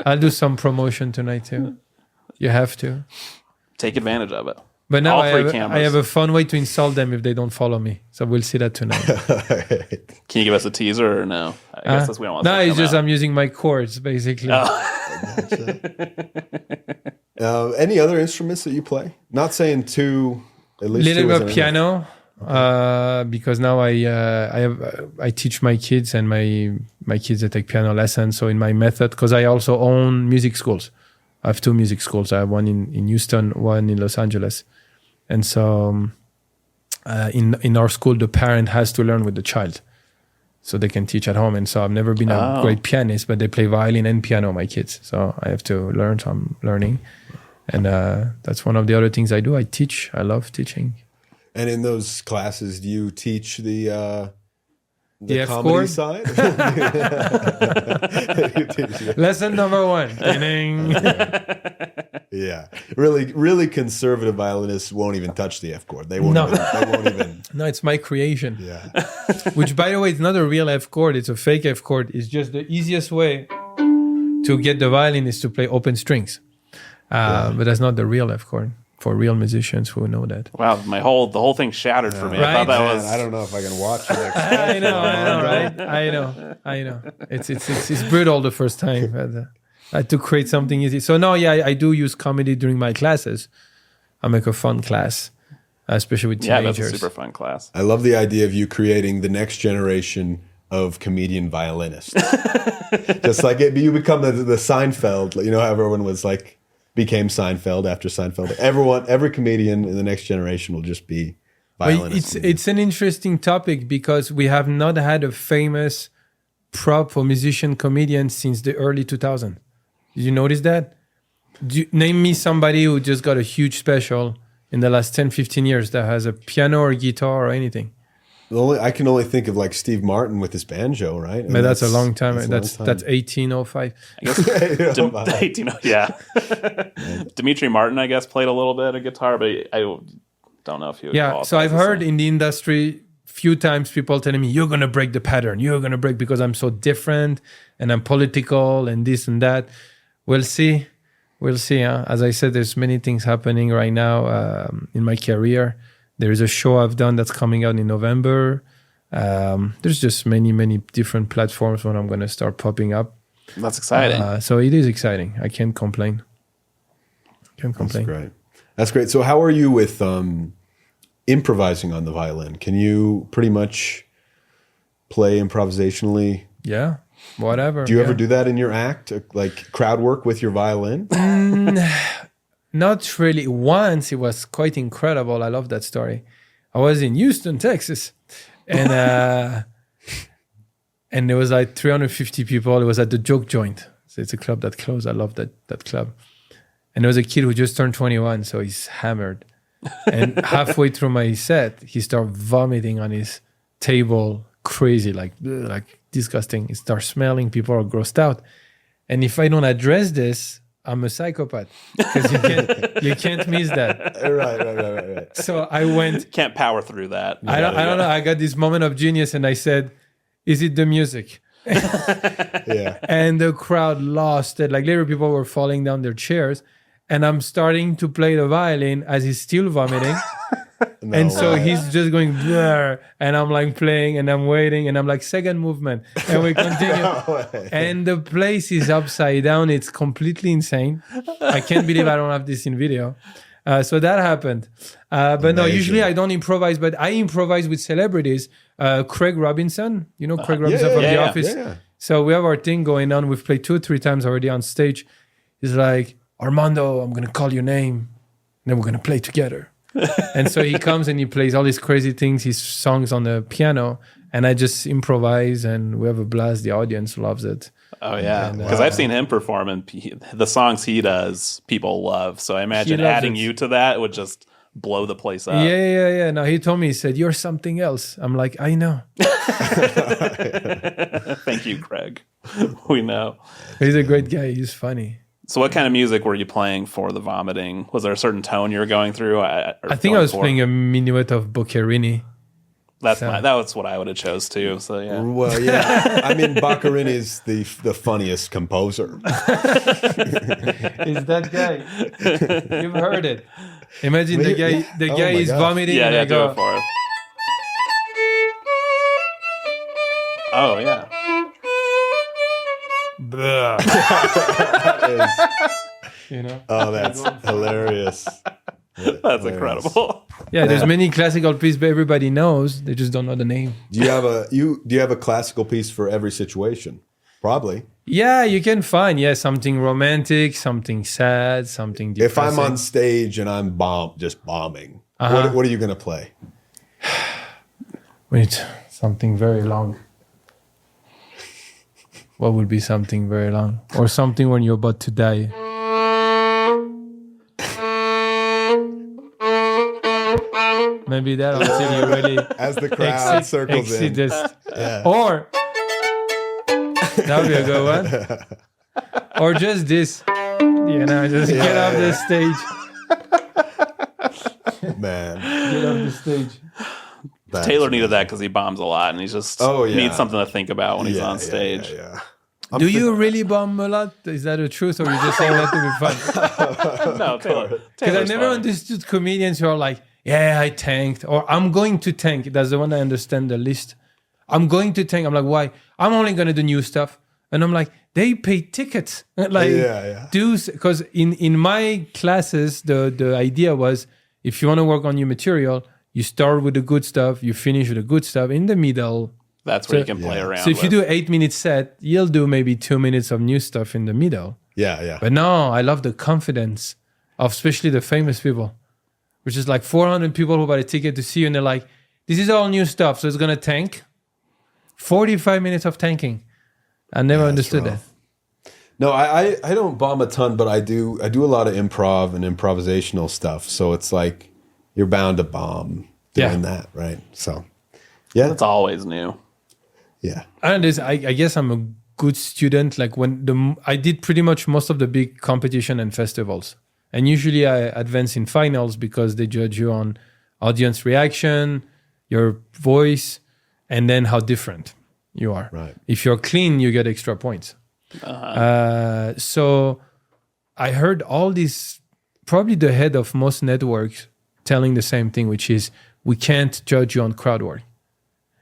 A: I'll do some promotion tonight too. You have to.
B: Take advantage of it.
A: But now
B: All
A: I
B: three
A: have,
B: cameras.
A: I have a fun way to insult them if they don't follow me. So we'll see that tonight.
B: Can you give us a teaser or no? I guess that's we don't want.
A: No,
B: to
A: it's just
B: out.
A: I'm using my chords basically.
C: Any other instruments that you play? Not saying two. At least
A: Little
C: two
A: bit
C: isn't
A: of piano, because now I teach my kids and my kids that take piano lessons. So in my method, because I also own music schools. I have 2 music schools. I have one in Houston, one in Los Angeles, and so in our school, the parent has to learn with the child, so they can teach at home. And so I've never been a great pianist, but they play violin and piano, my kids. So I have to learn. So I'm learning, and that's one of the other things I do. I teach. I love teaching.
C: And in those classes, do you teach the
A: F
C: comedy
A: chord?
C: side? You teach the-
A: Lesson number 1. Ding.
C: yeah, really conservative violinists won't even touch the F chord. They won't.
A: No.
C: They won't even.
A: No, it's my creation.
C: Yeah.
A: Which, by the way, it's not a real F chord. It's a fake F chord. It's just the easiest way to get the violin is to play open strings. But that's not the real F chord for real musicians who know that.
B: Wow, the whole thing shattered for me. I thought
A: Right.
B: that
C: Man,
B: was.
C: I don't know if I can watch the next.
A: I know, right? I know. It's brutal the first time. But, I had to create something easy. So no, yeah, I do use comedy during my classes. I make a fun class, especially with
B: Yeah,
A: teenagers.
B: that's a super fun class.
C: I love the idea of you creating the next generation of comedian violinists. Just like you become the Seinfeld. You know how everyone was like became Seinfeld after Seinfeld. Every comedian in the next generation will just be violinist.
A: It's an interesting topic because we have not had a famous prop or musician comedian since the early 2000s. Did you notice that? Name me somebody who just got a huge special in the last 10, 15 years that has a piano or guitar or anything.
C: I can only think of like Steve Martin with his banjo, right?
A: But that's a long time.
C: That's
A: That's 1805.
B: I guess, yeah. Dimitri Martin, I guess, played a little bit of guitar, but I don't know if he would
A: Yeah,
B: qualify
A: so I've
B: as the
A: heard
B: same.
A: in the industry few times people telling me, you're going to break the pattern. You're going to break because I'm so different and I'm political and this and that. We'll see. We'll see. Huh? As I said, there's many things happening right now in my career. There is a show I've done that's coming out in November. There's just many different platforms when I'm going to start popping up.
B: That's exciting.
A: So it is exciting. I can't complain.
C: That's great. That's great. So how are you with improvising on the violin? Can you pretty much play improvisationally?
A: Yeah, whatever.
C: Do you ever do that in your act, like crowd work with your violin?
A: Not really. Once it was quite incredible. I love that story. I was in Houston, Texas, and and there was like 350 people. It was at the Joke Joint. So it's a club that closed. I love that club. And there was a kid who just turned 21, so he's hammered. And halfway through my set, he started vomiting on his table, crazy, like disgusting. He starts smelling. People are grossed out. And if I don't address this, I'm a psychopath because you can't miss that.
C: Right.
A: So I went.
B: Can't power through that.
A: I don't know. I got this moment of genius, and I said, is it the music?
C: Yeah.
A: And the crowd lost it. Like literally people were falling down their chairs. And I'm starting to play the violin as he's still vomiting.
C: No
A: And so
C: way.
A: he's just going blur, and I'm like playing and I'm waiting and I'm like second movement and we continue.
C: No way.
A: And the place is upside down. It's completely insane. I can't believe I don't have this in video. So that happened. But no,
C: Amazing.
A: usually I don't improvise, but I improvise with celebrities. Craig Robinson, you know Craig Robinson
C: yeah,
A: from
B: yeah,
A: The
B: yeah.
A: Office.
C: Yeah.
A: So we have our thing going on. We've played 2 or 3 times already on stage. He's like, Armando, I'm going to call your name. And then we're going to play together. And so he comes and he plays all these crazy things, his songs on the piano. And I just improvise and we have a blast. The audience loves it.
B: Oh yeah, because I've seen him perform, and the songs he does, people love. So I imagine
A: loves
B: adding
A: it.
B: you to that would just blow the place up.
A: Yeah. No, he told me, he said, you're something else. I'm like, I know.
B: Thank you, Craig. We know.
A: He's a great guy. He's funny.
B: So what kind of music were you playing for the vomiting? Was there a certain tone you were going through?
A: I think I was playing a minuet of Boccherini.
B: That was what I would have chose too. So yeah.
C: Well, yeah. I mean, Boccherini is the funniest composer.
A: Is that guy? You've heard it. Imagine the guy. The
C: Oh
A: guy
C: my
A: is
C: gosh.
A: vomiting.
B: Yeah,
A: and I
B: yeah, do
A: go,
B: it for us. Oh yeah.
A: "Bleh,"
C: That is-
A: you know.
C: oh, that's hilarious.
B: That's incredible.
A: Yeah, there's many classical pieces, but everybody knows. They just don't know the name.
C: Do you have a classical piece for every situation? Probably.
A: Yeah, you can find something romantic, something sad, something
C: If
A: depressing.
C: I'm on stage and I'm just bombing,
A: Uh-huh.
C: what are you going to play?
A: Wait, something very long. What would be something very long? Or something when you're about to die? Maybe that until you really
C: As the crowd circles
A: exit
C: in.
A: this. Or that would be a good one. Or just this. Just get off the stage.
C: Man.
A: Get off the stage.
C: That's
B: Taylor needed that because he bombs a lot, and he just needs something to think about when he's on stage.
C: Yeah.
A: Do you really bomb a lot? Is that the truth, or you just saying that to be fun?
B: No, Taylor.
A: Because I
B: Taylor's
A: never
B: funny.
A: understood comedians who are like, yeah, I tanked, or I'm going to tank. That's the one I understand the least. I'm going to tank. I'm like, why? I'm only going to do new stuff. And I'm like, they pay tickets. Like, because in my classes, the idea was, if you want to work on new material, you start with the good stuff, you finish with the good stuff. In the middle,
B: That's where you can play around.
A: so if you
B: with.
A: do 8-minute set, you'll do maybe 2 minutes of new stuff in the middle.
C: Yeah.
A: But no, I love the confidence of especially the famous people, which is like 400 people who bought a ticket to see you, and they're like, this is all new stuff, so it's going to tank. 45 minutes of tanking. I never understood that.
C: No, I don't bomb a ton, but I do a lot of improv and improvisational stuff. So it's like you're bound to bomb doing that, right? So yeah.
B: It's always new.
C: Yeah.
A: And I guess I'm a good student. Like I did pretty much most of the big competition and festivals. And usually I advance in finals because they judge you on audience reaction, your voice, and then how different you are.
C: Right.
A: If you're clean, you get extra points. So I heard all these, probably the head of most networks telling the same thing, which is we can't judge you on crowd work.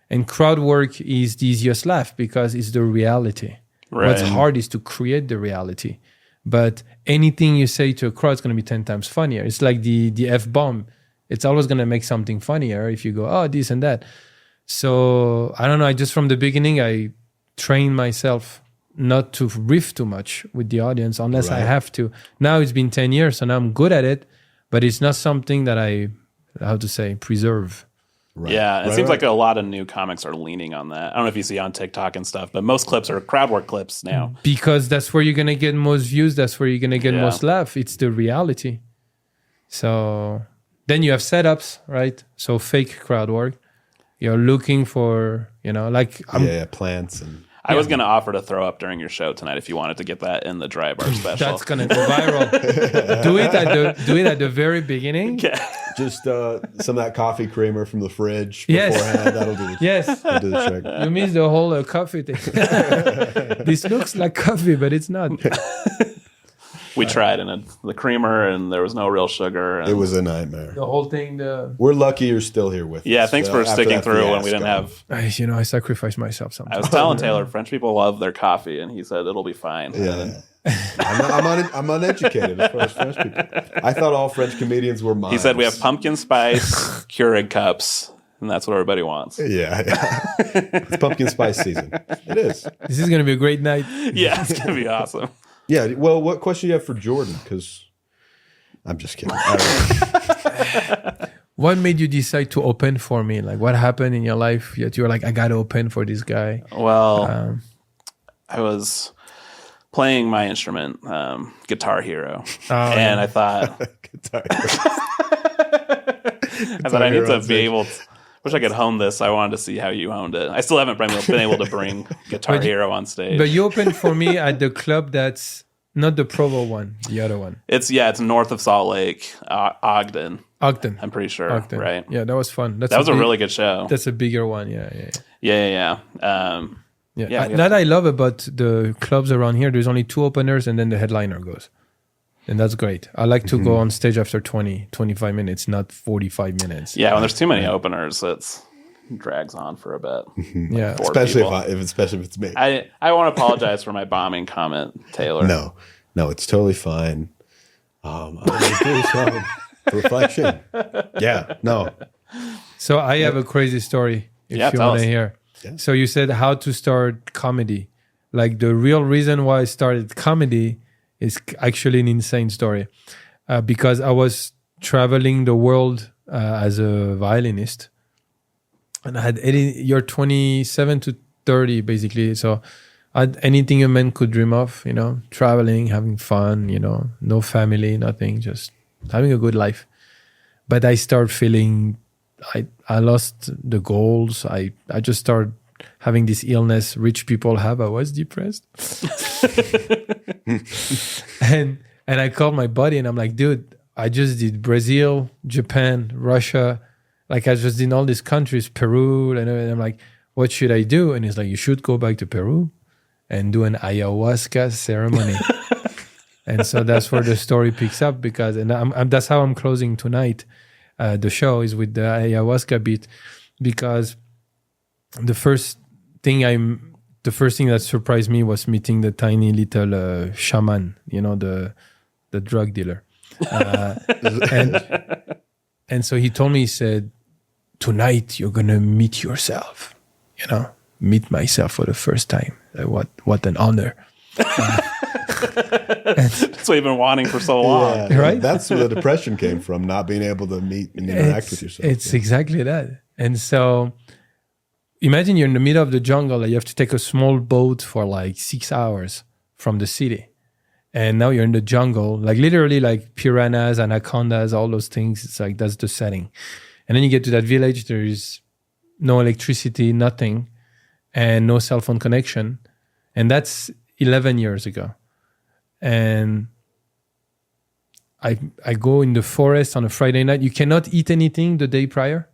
A: And crowd work is the easiest laugh because it's the reality.
B: Right.
A: What's hard is to create the reality. But anything you say to a crowd is going to be 10 times funnier. It's like the F-bomb. It's always going to make something funnier if you go, oh, this and that. So I don't know. From the beginning, I trained myself not to riff too much with the audience unless I have to. Now it's been 10 years and I'm good at it, but it's not something that I, preserve.
C: Right.
B: Yeah, it seems like a lot of new comics are leaning on that. I don't know if you see on TikTok and stuff, but most clips are crowd work clips now.
A: Because that's where you're going to get most views. That's where you're going to get most laugh. It's the reality. So then you have setups, right? So fake crowd work. You're looking for, plants. And
B: I was going to offer to throw up during your show tonight if you wanted to get that in the dry bar special.
A: That's gonna go viral. do it at the very beginning.
B: Yeah.
C: Just some of that coffee creamer from the fridge beforehand. That'll do the trick.
A: You missed the whole coffee thing. This looks like coffee, but it's not.
B: We tried, and the creamer, and there was no real sugar. And
C: it was a nightmare.
A: The whole thing.
C: We're lucky you're still here with us.
B: Yeah, thanks for sticking through when we didn't have.
A: I sacrificed myself sometimes.
B: I was telling Taylor, French people love their coffee, and he said it'll be fine.
C: Yeah. I'm uneducated as far as French people. I thought all French comedians were mimes.
B: He said we have pumpkin spice Keurig cups, and that's what everybody wants.
C: Yeah. It's pumpkin spice season. It is.
A: This is going to be a great night.
B: Yeah, it's going to be awesome.
C: Yeah. Well, what question do you have for Jordan? Because I'm just kidding.
A: What made you decide to open for me? Like, what happened in your life that you were like, I got to open for this guy?
B: Well, I was playing my instrument, Guitar Hero, and I thought,
C: Guitar
B: I need to be able to. Wish I could hone this. I wanted to see how you honed it. I still haven't been able to bring Guitar Hero on stage.
A: But you opened for me at the club that's not the Provo one, the other one.
B: It's north of Salt Lake, Ogden.
A: Ogden.
B: I'm pretty sure,
A: Ogden.
B: right?
A: Yeah, that was fun.
B: That was a really good show.
A: That's a bigger one. Yeah.
B: That
A: I love about the clubs around here. There's only 2 openers and then the headliner goes. And that's great. I like to go on stage after 20, 25 minutes, not 45 minutes.
B: Yeah, when there's too many openers, it drags on for a bit.
A: Yeah.
C: Especially if it's me.
B: I want to apologize for my bombing comment, Taylor.
C: No, it's totally fine. I'm going to do some reflection. Yeah, no.
A: So I have a crazy story if you want to hear.
C: Yeah.
A: So you said how to start comedy. Like the real reason why I started comedy is actually an insane story. Because I was traveling the world as a violinist. And I had you're 27 to 30 basically. So I had anything a man could dream of, traveling, having fun, no family, nothing, just having a good life. But I started feeling I lost the goals. I just started having this illness rich people have. I was depressed. and I called my buddy and I'm like, dude, I just did Brazil, Japan, Russia. Like I just did all these countries, Peru. And I'm like, what should I do? And he's like, you should go back to Peru and do an ayahuasca ceremony. And so that's where the story picks up because, and that's how I'm closing tonight. The show is with the ayahuasca beat because the first thing that surprised me was meeting the tiny little shaman, the drug dealer. And so he told me, he said, tonight you're going to meet yourself, meet myself for the first time. What an honor.
B: That's what you've been wanting for so long.
C: Yeah,
A: right?
C: That's where the depression came from, not being able to meet and interact with yourself.
A: It's exactly that. And so imagine you're in the middle of the jungle and you have to take a small boat for like 6 hours from the city. And now you're in the jungle, like literally like piranhas, anacondas, all those things. It's like, that's the setting. And then you get to that village, there is no electricity, nothing, and no cell phone connection. And that's 11 years ago. And I go in the forest on a Friday night. You cannot eat anything the day prior.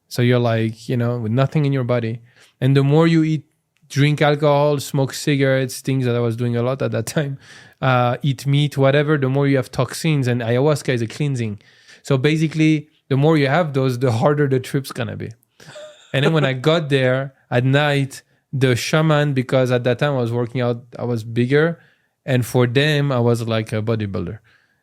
A: So you're like, with nothing in your body. And the more you eat, drink alcohol, smoke cigarettes, things that I was doing a lot at that time, eat meat, whatever, the more you have toxins. And ayahuasca is a cleansing. So basically, the more you have those, the harder the trip's going to be. And then when I got there at night, the shaman, because at that time I was working out, I was bigger. And for them, I was like a bodybuilder.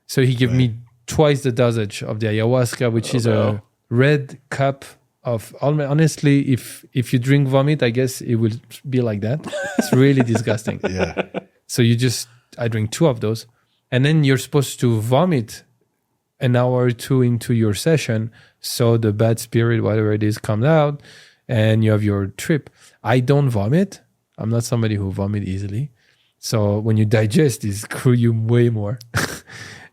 A: So he gave me twice the dosage of the ayahuasca, which is a red cup of, honestly, if you drink vomit, I guess it will be like that. It's really disgusting.
C: Yeah.
A: So I drink 2 of those. And then you're supposed to vomit an hour or 2 into your session. So the bad spirit, whatever it is, comes out and you have your trip. I don't vomit. I'm not somebody who vomit easily. So when you digest, it screw you way more.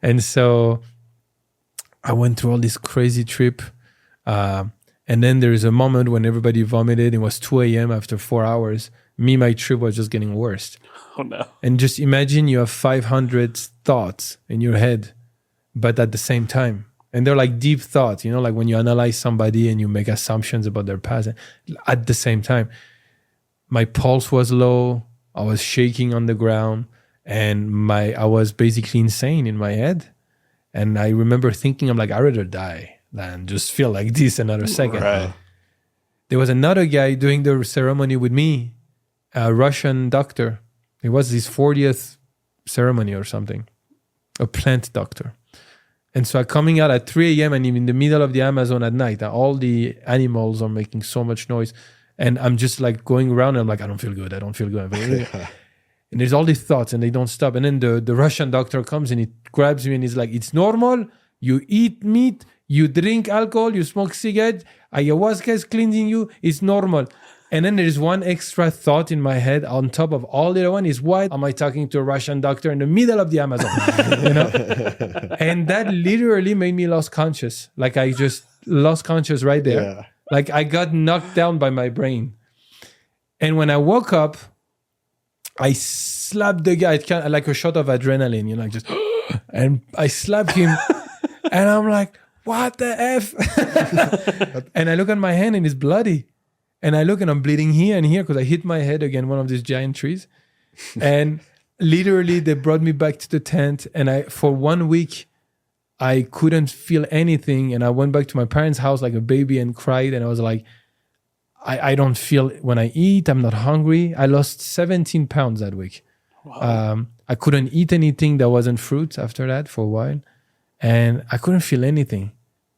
A: And so I went through all this crazy trip. And then there is a moment when everybody vomited. It was 2 a.m. after 4 hours. my trip was just getting worse.
B: Oh no.
A: And just imagine you have 500 thoughts in your head, but at the same time. And they're like deep thoughts, you know, like when you analyze somebody and you make assumptions about their past. At the same time, my pulse was low. I was shaking on the ground, and I was basically insane in my head. And I remember thinking, I'm like, I'd rather die than just feel like this another second.
B: Right.
A: There was another guy doing the ceremony with me, a Russian doctor. It was his 40th ceremony or something, a plant doctor. And so I'm coming out at 3 a.m. and I'm in the middle of the Amazon at night. All the animals are making so much noise. And I'm just like going around and I'm like, I don't feel good. And there's all these thoughts and they don't stop. And then the Russian doctor comes and he grabs me and he's like, it's normal. You eat meat, you drink alcohol, you smoke cigarettes. Ayahuasca is cleansing you. It's normal. And then there's one extra thought in my head on top of all the other one is, why am I talking to a Russian doctor in the middle of the Amazon? You know? And that literally made me lost conscious. Like I just lost conscious right there. Yeah. Like I got knocked down by my brain. And when I woke up, I slapped the guy, kind of like a shot of adrenaline, you know, like just, and I slapped him and I'm like, what the F? And I look at my hand and it's bloody. And I look and I'm bleeding here and here because I hit my head against one of these giant trees. And literally they brought me back to the tent. And for 1 week, I couldn't feel anything. And I went back to my parents' house like a baby and cried. And I was like, I don't feel, when I eat, I'm not hungry. I lost 17 pounds that week. Wow. I couldn't eat anything that wasn't fruit after that for a while. And I couldn't feel anything,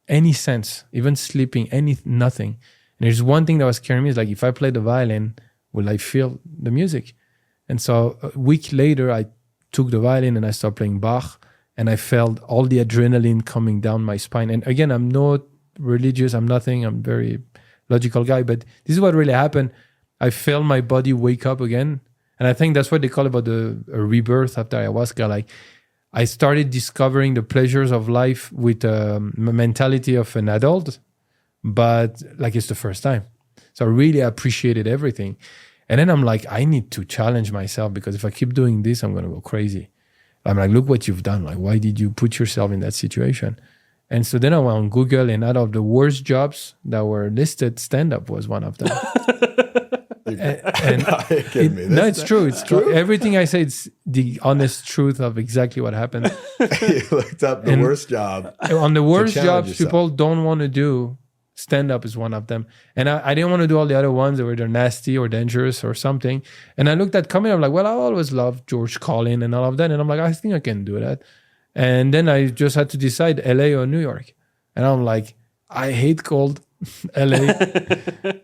A: any sense, even sleeping, nothing. And there's one thing that was scaring me is like, if I play the violin, will I feel the music? And so a week later, I took the violin and I started playing Bach and I felt all the adrenaline coming down my spine. And again, I'm not religious, I'm nothing, I'm very logical guy, but this is what really happened. I felt my body wake up again. And I think that's what they call about a rebirth after ayahuasca. Like I started discovering the pleasures of life with a mentality of an adult, but like it's the first time. So I really appreciated everything. And then I'm like, I need to challenge myself because if I keep doing this, I'm going to go crazy. I'm like, look what you've done. Like, why did you put yourself in that situation? And so then I went on Google and out of the worst jobs that were listed, stand-up was one of them. No, it's true. It's true. Everything I say, it's the honest truth of exactly what happened.
C: You looked up the worst job.
A: On the worst jobs people don't want to do, stand-up is one of them. And I didn't want to do all the other ones that were either nasty or dangerous or something. And I looked at comedy, I'm like, well, I always loved George Carlin and all of that. And I'm like, I think I can do that. And then I just had to decide LA or New York. And I'm like, I hate cold, LA.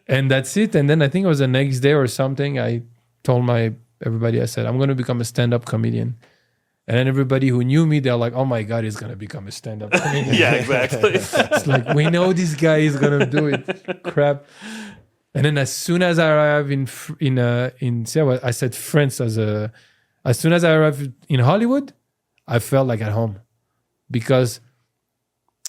A: And that's it. And then I think it was the next day or something, I told everybody, I said, I'm going to become a stand-up comedian. And then everybody who knew me, they're like, oh my God, he's going to become a stand-up comedian.
B: Yeah, exactly.
A: It's like, we know this guy is going to do it. Crap. And then as soon as I arrived I said France as soon as I arrived in Hollywood, I felt like at home because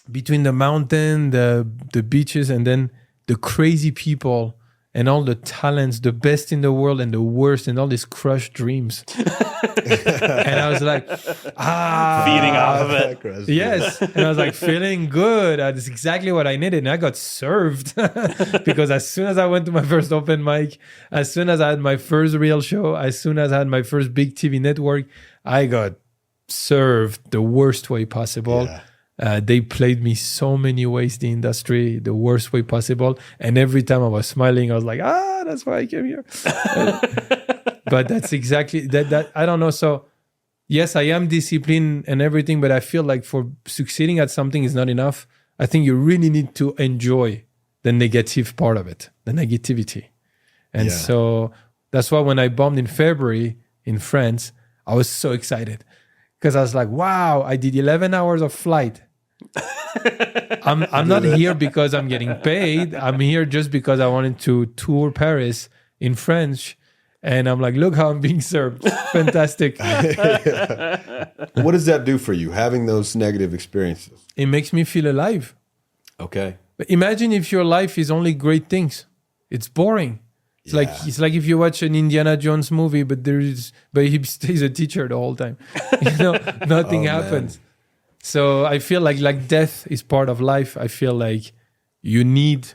A: between the mountain, the beaches, and then the crazy people and all the talents, the best in the world and the worst and all these crushed dreams. And I was like,
B: feeding off of it.
A: Yes. And I was like, feeling good. That's exactly what I needed. And I got served because as soon as I went to my first open mic, as soon as I had my first real show, as soon as I had my first big TV network, I got served the worst way possible. Yeah. They played me so many ways, the industry, the worst way possible. And every time I was smiling, I was like, that's why I came here. But that's exactly that. I don't know. So yes, I am disciplined and everything, but I feel like for succeeding at something is not enough. I think you really need to enjoy the negative part of it, the negativity. And so that's why when I bombed in February in France, I was so excited. Because I was like, wow, I did 11 hours of flight. I'm not here because I'm getting paid. I'm here just because I wanted to tour Paris in French. And I'm like, look how I'm being served. Fantastic.
C: What does that do for you, having those negative experiences?
A: It makes me feel alive.
C: Okay.
A: But imagine if your life is only great things. It's boring. It's like if you watch an Indiana Jones movie, but he stays a teacher the whole time. Nothing happens.
C: Man.
A: So I feel like death is part of life. I feel like you need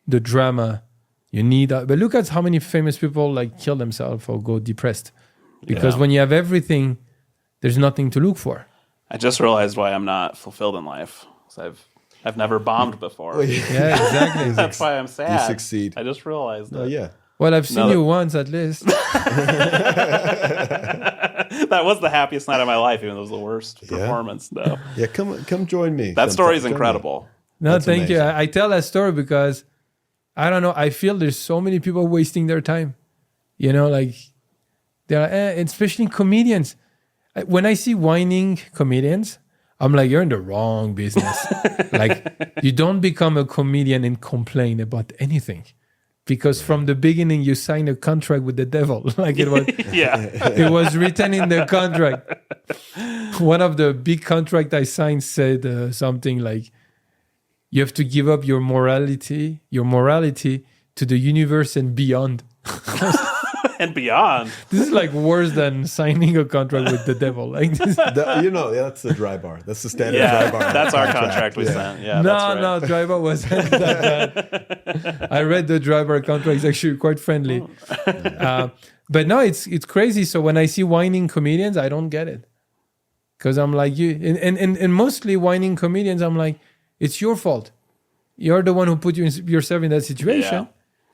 A: the drama. You need, but look at how many famous people like kill themselves or go depressed, because when you have everything, there's nothing to look for.
B: I just realized why I'm not fulfilled in life. I've never bombed before.
A: Yeah, exactly.
B: That's why I'm sad.
C: You succeed.
B: I just realized that.
C: Oh yeah.
A: Well, I've seen you once at least.
B: That was the happiest night of my life, even though it was the worst performance, though.
C: Yeah, come join me.
B: That story is incredible.
A: No,
C: That's
A: thank you.
C: amazing.
A: I tell that story because I don't know. I feel there's so many people wasting their time. Like especially comedians. When I see whining comedians, I'm like, you're in the wrong business. Like, you don't become a comedian and complain about anything. Because from the beginning, you signed a contract with the devil. Like it was, it was written in the contract. One of the big contracts I signed said something like, you have to give up your morality to the universe and beyond.
B: And beyond.
A: This is like worse than signing a contract with the devil. Like this.
C: That's the dry bar. That's the standard dry bar.
B: That's our contract we sent. Yeah,
A: No, dry bar wasn't that bad. I read the dry bar contract. It's actually quite friendly. But no, it's crazy. So when I see whining comedians, I don't get it. Because I'm like, and mostly whining comedians, I'm like, it's your fault. You're the one who put yourself in that situation.
B: Yeah.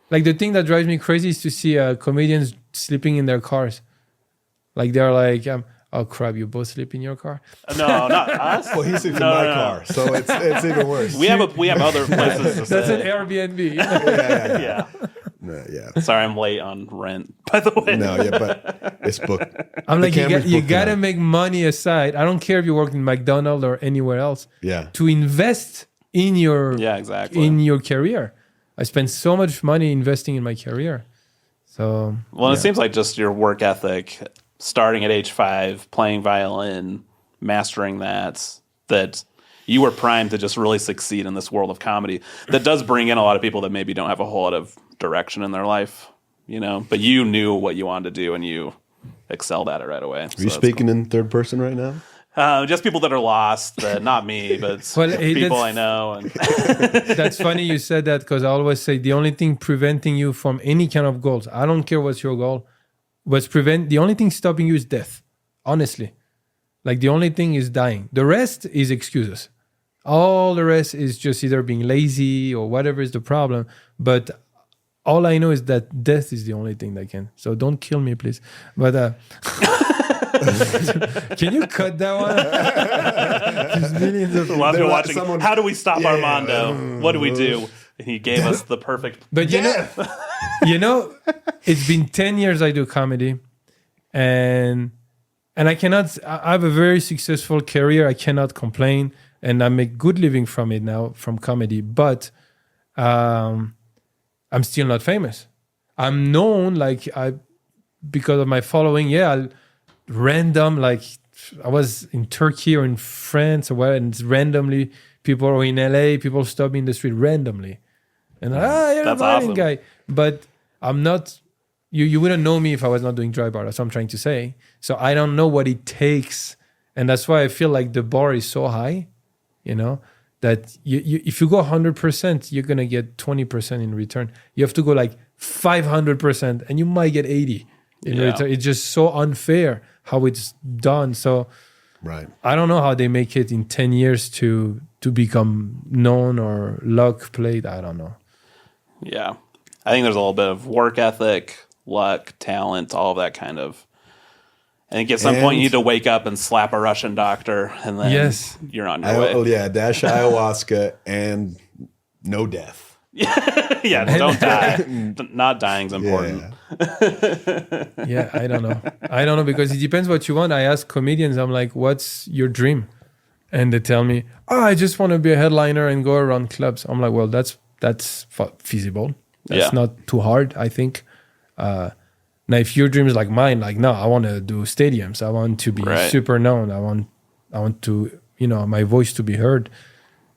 A: Like the thing that drives me crazy is to see comedians sleeping in their cars. Like they're like, oh crap, you both sleep in your car?
B: No, not us.
C: Well, he sleeps in my car, so it's even worse.
B: We have other places to
A: That's
B: stay.
A: an Airbnb.
B: Yeah.
C: Yeah.
B: Sorry, I'm late on rent, by the way.
C: No, yeah, but it's booked.
A: I'm like, you
C: booked
A: gotta
C: now.
A: make money aside. I don't care if you work in McDonald's or anywhere else.
C: Yeah.
A: To invest in your in your career. I spent so much money investing in my career. So
B: It seems like just your work ethic, starting at age 5, playing violin, mastering that you were primed to just really succeed in this world of comedy that does bring in a lot of people that maybe don't have a whole lot of direction in their life, but you knew what you wanted to do and you excelled at it right away.
C: Are you speaking in third person right now?
B: Just people that are lost, not me, but people I know. And
A: that's funny you said that, because I always say the only thing preventing you from any kind of goals, I don't care what's your goal, the only thing stopping you is death. Honestly. Like the only thing is dying. The rest is excuses. All the rest is just either being lazy or whatever is the problem. But all I know is that death is the only thing that can. So don't kill me, please. But can you cut that one? There's millions of
B: a lot of people watching.
C: someone-
B: How do we stop Armando? What do we do? And he gave us the perfect.
A: But it's been 10 years I do comedy, and I have a very successful career. I cannot complain, and I make good living from it now, from comedy. But I'm still not famous. I'm known because of my following. Random, like I was in Turkey or in France or where, and randomly people are in LA, people stop me in the street randomly. And you're a violin guy. But I'm not, you wouldn't know me if I was not doing dry bar. That's what I'm trying to say. So I don't know what it takes. And that's why I feel like the bar is so high, that if you go 100%, you're going to get 20% in return. You have to go like 500% and you might get 80 in return. It's just so unfair how it's done. So
C: right.
A: I don't know how they make it in 10 years to become known or luck played. I don't know.
B: Yeah. I think there's a little bit of work ethic, luck, talent, all of that kind of. I think at some point you need to wake up and slap a Russian doctor, and then you're on your way.
C: Oh yeah, dash ayahuasca and no death.
B: Yeah, don't die. Not dying's important.
A: Yeah, I don't know because it depends what you want. I ask comedians, I'm like, what's your dream? And they tell me, I just want to be a headliner and go around clubs. I'm like, well, that's feasible. That's not too hard, I think. Now, if your dream is like mine, like, no, I want to do stadiums. I want to be super known. I want to, my voice to be heard.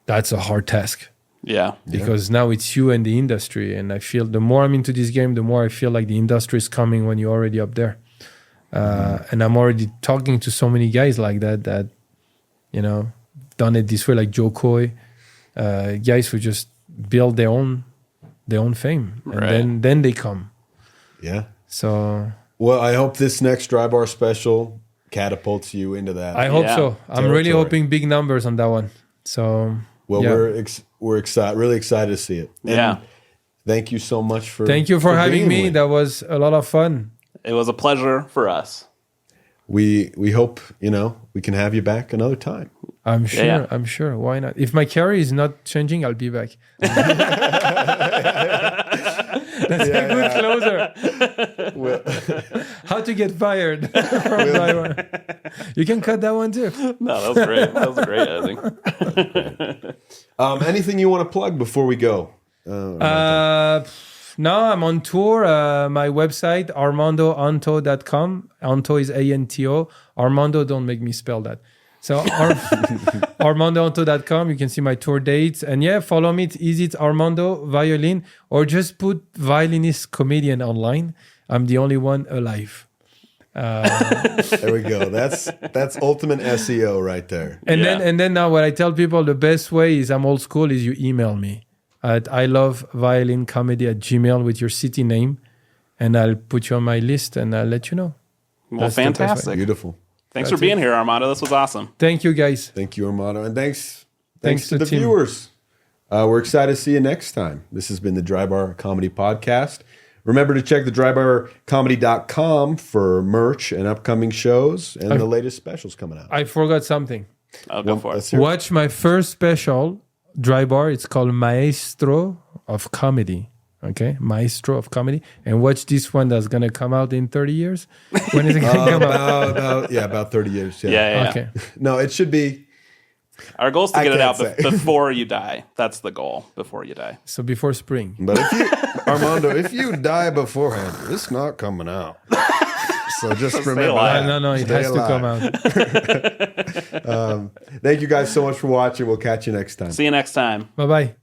A: That's a hard task.
B: Yeah.
A: because now it's you and the industry. And I feel the more I'm into this game, the more I feel like the industry is coming when you're already up there. And I'm already talking to so many guys like that, you know, done it this way, like Joe Coy, guys who just build their own fame, and then they come.
C: Yeah.
A: So,
C: well, I hope this next Dry Bar special catapults you into that.
A: I hope so. I'm really hoping big numbers on that one. So,
C: well, we're excited, really excited to see it. And thank you so much for.
A: Thank you for having me. That was a lot of fun.
B: It was a pleasure for us.
C: We hope, you know, we can have you back another time.
A: I'm sure. Yeah. I'm sure. Why not? If my career is not changing, I'll be back. That's a good closer. How to get fired from Taiwan. You can cut that one too.
B: No, that was great. That was great, I think.
C: Anything you want to plug before we go?
A: No, I'm on tour. My website, armandoanto.com. Anto is A-N-T-O. Armando, don't make me spell that. So armandoanto.com. You can see my tour dates. And yeah, follow me. It's easy. It's Armando Violin. Or just put violinist comedian online. I'm the only one alive.
C: There we go. That's ultimate SEO right there.
A: And then now what I tell people, the best way is, I'm old school, is you email me at iloveviolinComedy@gmail with your city name, and I'll put you on my list and I'll let you know.
B: Well,
A: That's
B: fantastic.
C: Beautiful.
B: Thanks for being here, Armando. This was awesome.
A: Thank you, guys.
C: Thank you, Armando. And thanks
A: to
C: the
A: team.
C: viewers. We're excited to see you next time. This has been the Dry Bar Comedy Podcast. Remember to check the drybarcomedy.com for merch and upcoming shows and the latest specials coming out.
A: I forgot something.
B: I'll go for it.
A: Watch my first special, Dry Bar. It's called Maestro of Comedy. Okay? Maestro of Comedy. And watch this one that's going to come out in 30 years. When is it going to come out?
C: About 30 years.
B: Yeah.
A: Okay.
C: No, it should be.
B: Our goal is to get it out
C: say.
B: before you die. That's the goal, before you die.
A: So before spring.
C: But if you, Armando, if you die beforehand, it's not coming out. So just remember
B: alive.
C: that.
A: No, it has to come out.
C: Thank you guys so much for watching. We'll catch you next time.
B: See you next time.
A: Bye-bye.